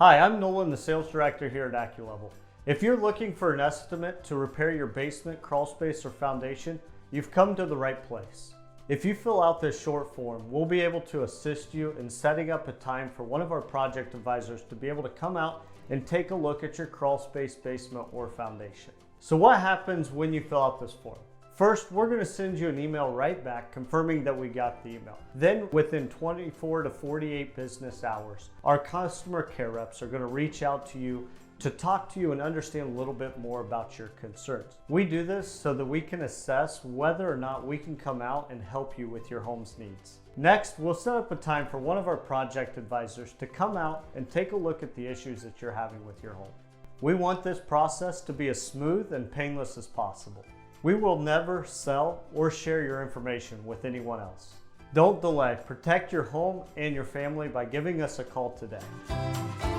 Hi, I'm Nolan, the sales director here at Acculevel. If you're looking for an estimate to repair your basement, crawl space, or foundation, you've come to the right place. If you fill out this short form, we'll be able to assist you in setting up a time for one of our project advisors to be able to come out and take a look at your crawl space, basement, or foundation. So what happens when you fill out this form? First, we're going to send you an email right back confirming that we got the email. Then within 24 to 48 business hours, our customer care reps are going to reach out to you to talk to you and understand a little bit more about your concerns. We do this so that we can assess whether or not we can come out and help you with your home's needs. Next, we'll set up a time for one of our project advisors to come out and take a look at the issues that you're having with your home. We want this process to be as smooth and painless as possible. We will never sell or share your information with anyone else. Don't delay. Protect your home and your family by giving us a call today.